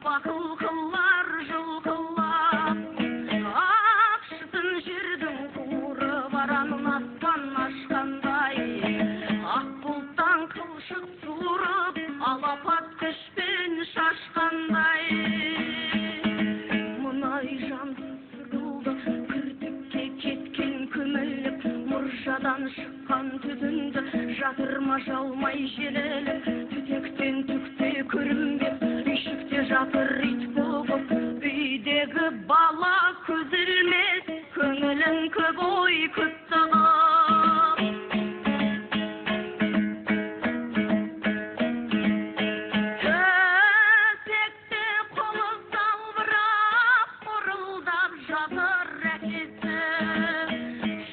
бақыл қылар жылқылап, ақшытын жердің қуыры баранын аспан ашқандай, ақ бұлттан қылшық суырып, алапат күшпен шашқандай. Мұнай жанды сығылды, күртікке кеткен көміліп, мұржадан шыққан түтінді жатырма жалмай желеліп, түтектен түкте көрінбеп, үйшікте жатыр ит болып, үйдегі бала көз ілмес, көңілін көп ой көп тығып. Төсекте қолы салбырап, ұрылдап жатыр әкесі,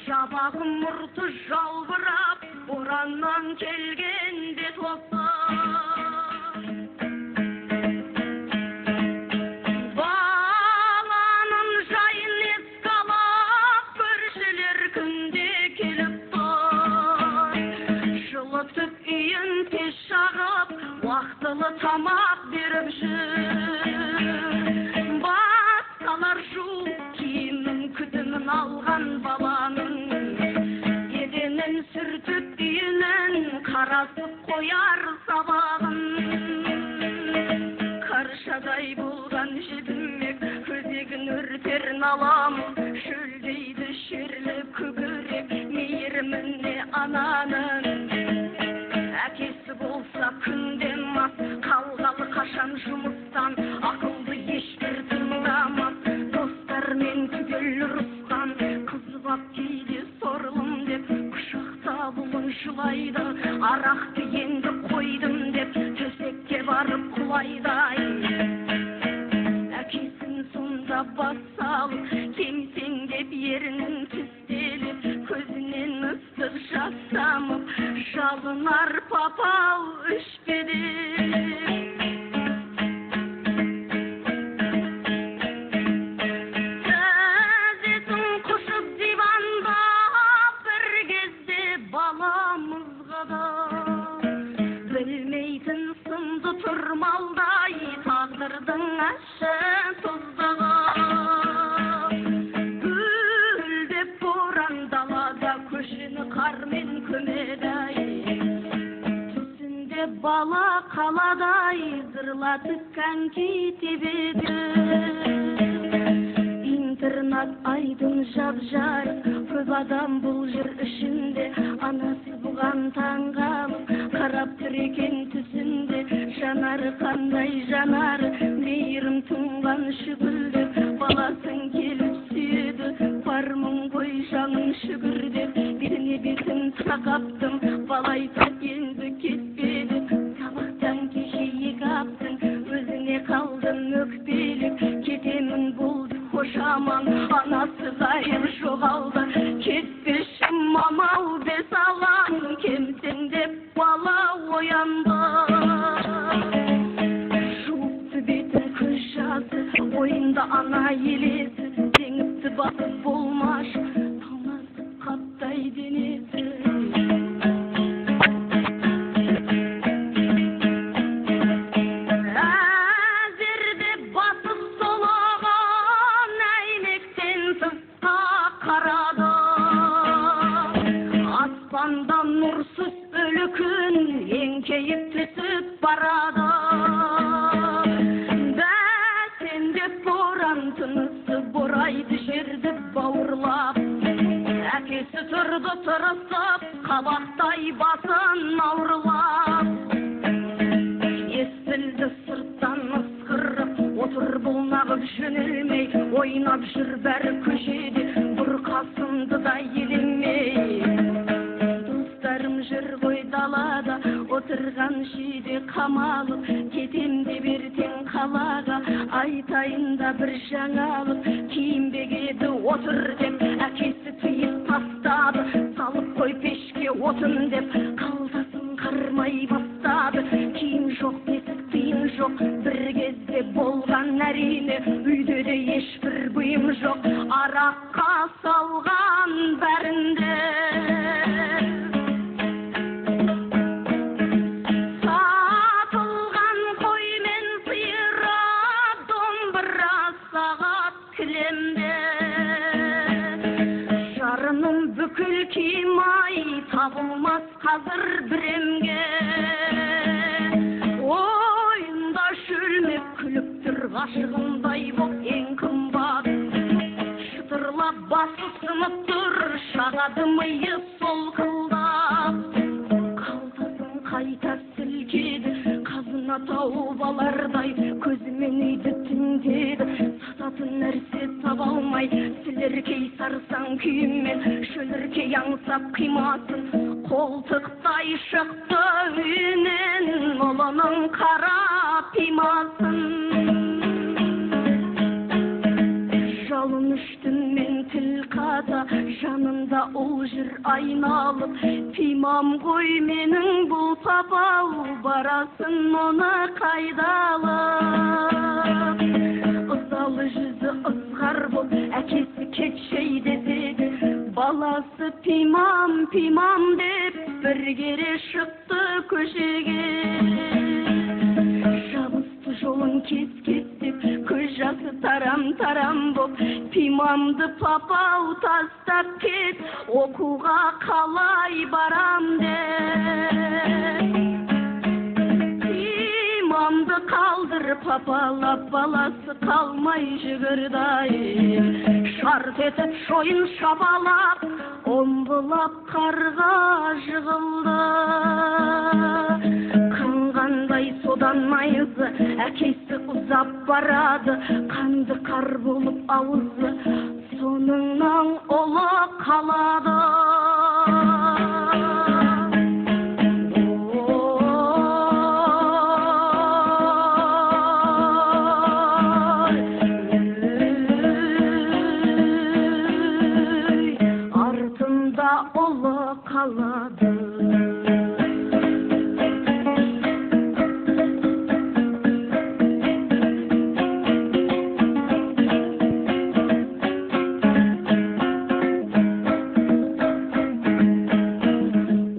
жабағы мұрты жалбырап, бораннан келген бет осы. Баланың жайын еске алып, көршілер күнде келіп тұр. Жылытып үйін тез жағып, уақытылы тамақ беріп жүр. Басқалар жуып киімін күтімін алған баланың, еденін сүртіп үйінің қарасып қояр сабағын. Қаршадай болған жетімек өзегін өртер наламын, шөлдейді шерлі күгірек мейіріміне ананың. Әкесі болса күнден мас, қалғалы қашан жұмыстан, ақылды ешбір тыңдамас, достармен түгел ұрысқан, қызбап кейде сорлым деп, құшақта бұлын жылайды, арақты енді қойдым деп, төсекке барып құлайды. Әкесін сонда бас салып, кемсең деп ерінің тістеліп, көзінен ыстық жас тамып, жалынар папау өшпедеп. Тәзесін құшып диванда, бір кезде баламызға да білмейтін сынды тұрмалдай, тағдырдың ащы тұздығы. Гүлдеп боран далада, көшені қармен көмеді. Түсінде бала қаладай, зырлатып коньки тебеді. Интернат айдың жап-жарық, көп адам бұл жер ішінде, анасы бұған таңғалып, қарап тұр екен түсінде. Жанары қандай жанары, мейірім тұнған шүгілдеп, баласын келіп сүйеді, бармын ғой жаның шүгірдеп. Бетіне бетін тақаптым, бала айтып енді кетпеді, сабақтан кеше екі аптың, өзіне қалдым өкпелеп, кетемін болды қош аман, анасы ғайып жоғалды, кетпеші мамау бес алаң, кемсең деп бала оянды. Жуыпты бетін көз жасы, ойында ана елесі, теңіпті басып болмаш, талмасы қаттай денесі. Нұрсыз өлі күн еңкейіп түсіп барады. Бәсендеп боран тынысы борайды жерді бауырлап. Әкесі тұрды тұрысып, қабақтай басын ауырлап. Естілді сырттан ысқырып, отыр бұлнағып жөнелмей, ойнап жүр бәрі көшеде, бұрқасынды да елемей. Жүр ғой далада, отырған шиде қамалып, кетем деп ертең қалаға, айтайын да бір жаңалық, киінбек еді отыр деп, әкесі тыйып тастады, салып қой пешке отын деп, қалтасын қармай бастады, киім жоқ бесік тыйым жоқ, бір кезде болған әрине, үйде де ешбір бұйым жоқ, араққа салған бәрінде. Сатылған қой мен сиыры Пимай табылмас қазір біремге. Ойында шөлмек күліп тұр ғашығындай боп ең қымбат. Шытырлап басы сынып тұр, шағады миы солқылдап. Қалтасын қайта сілкеді, қазына тауып алардай, көзімен үйді түндеді. Сататын нәрсе таба алмай, сілеркей сарсаң күйіммен, шөліркей аңсап қимасын. Қолтықтай шықты үйінен, ұлының қара пимасын. Жалын үштінмен тіл қата, жанында ұл жүр айналып. Пимам ғой менің бұл папау, барасын оны қайдалып. Ызалы жүзі ызғар бол, әкесі кетшей деседі. Баласы пимам, пимам деп бір кере шықты көшеге. Жабысты жолын кес-кестеп, көз жасы тарам-тарам боп. Пимамды папау тастап кет, оқуға қалай барам деп. Пимамды қалдыр папалап, баласы қалмай жүгірдай. Шарт етіп шойын шапалап, омбылап қарға жығылды. Қанғандай содан майызы, әкесі ұзап барады. Қанды қар болып ауызы, соныңнан ұлы қалады. Ұлы қалады.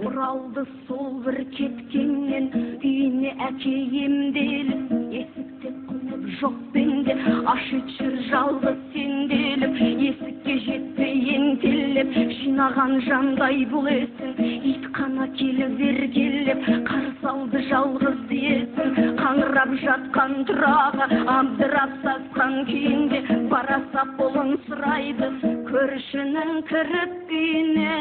Оралды сол бір кеткеннен, үйіне әке емделіп. Есікте құлып жоқ пенде, ашыт жүр жалғыз сенделіп. Есікке жетпей ентелеп, жинаған жандай бұл есін. Ит қана келіп еркелеп, қарсы алды жалғыз есін. Қаңырап жатқан тұрағы, абдырап сасқан күйінде, барасап ұлын сұрайды көршінің кіріп үйіне.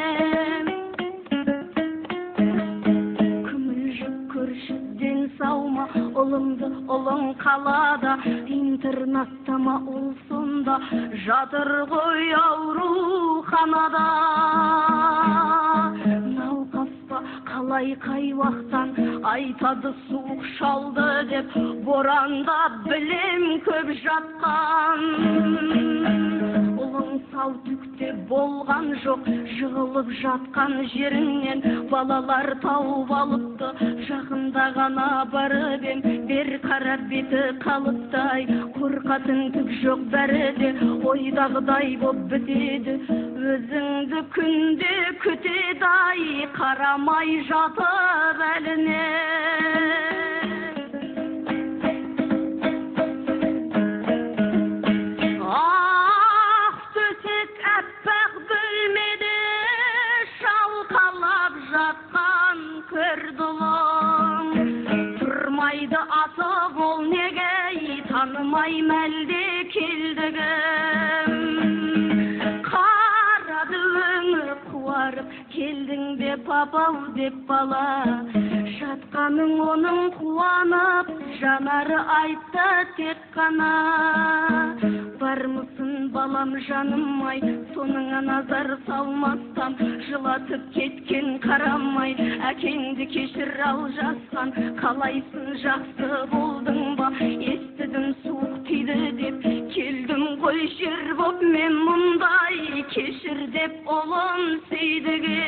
Күмілжіп көршіден саума, ұлымды ұлың қалада. Интернаттама ұл сонда, жатыр ғой ауруханада. Науқаспа қалай қай уақыттан, айтады суық шалды деп. Боранда білем көп жатқан. Ұлың сау түкте болған жоқ, жығылып жатқан жерінен. Балалар тауып алыпты, жақында ғана барып ем. Бер қарап беті қалыптай, қорқатын түк жоқ бәрі де. Ойдағыдай боп бітеді, өзіңді күнде күтеді-ай, қарамай жатып әліне. Ақ төсек әппақ бөлмеде, шалқалап жатқан көрді ұлың. Тұрмайды атып ол неге, танымайм әлде келдігім. Қарады өңі қуарып, келдің бе папау деп бала. Жатқаның оның қуанып, жанары айтты тек қана. Бармысың балам жаным-ай, соныңа назар салмастан. Жылатып кеткен қарамай, әкеңді кешір ал жасқан. Қалайсың, жақсы болдың ба, естідім суық тиді деп. Келдім ғой жер боп мен мұндай, кешір деп ұлын сейдіге.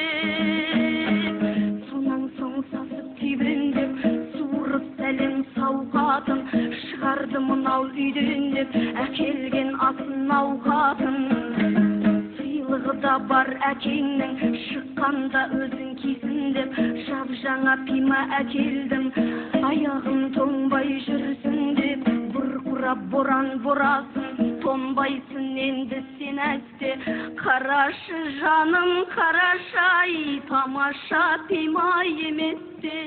Сонан соң сасып тебірендеп, суырып сәлем сауқатын. Шығарды мынау үйден деп, әкелген асын ауқатын. Сыйлығы да бар әкеңнің, шыққанда өзің кисін деп. Жап-жаңа пима әкелдім, аяғын тоңбай жүрсін деп. Бұрқырап боран борасын, тонбайсың енді сен әсте. Қарашы жаным, қарашай, тамаша пима еместе.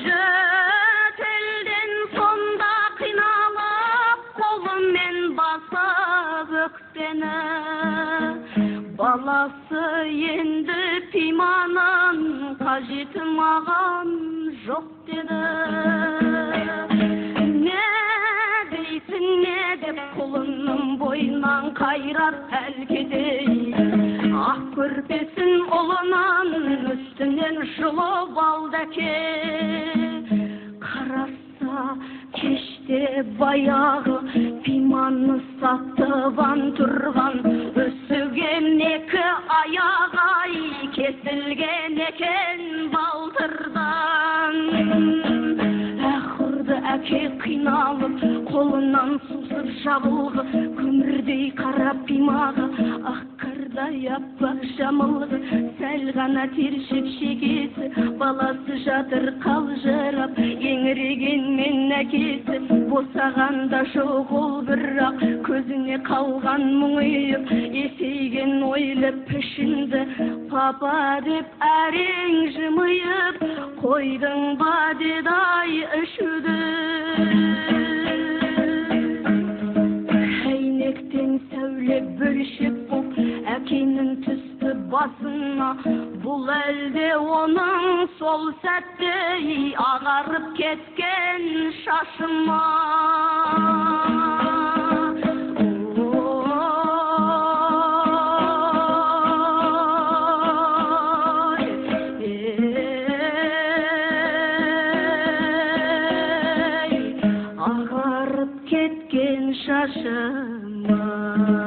Жөтелден сонда қиналып, қолыммен баса өкпені. Баласы енді пиманан қажеті маған жоқ деді. Не дейсің, не деп құлынның бойынан қайрат әлгедей. Ақ көрпесін ұлынан үстінен жұлып алды әке. Қараса кеште баяғы пиманы сатыван тұрған, үсіген екі аяғай кесілген екен балтырдан. Ұрды әке қиналып, қолынан сусып жабылғы, көмірдей қара пимаға, ақ қардай аппақ жамылғы, сәл ғана тершіп шекесі, баласы жатыр қалжырап, еңірегенмен әкесі, босағанда жоқ ол бірақ, көзіне қалған мұңайып, есейген ойлы пішінді, папа деп әрең жымайып, қойдың ба дедай үшуді. Әйнектен сәуле бөлшек боп, әкенің түсті басына, бұл әлде оның сол сәтте ағарып кеткен шашыма. Ағарып кеткен шашыма.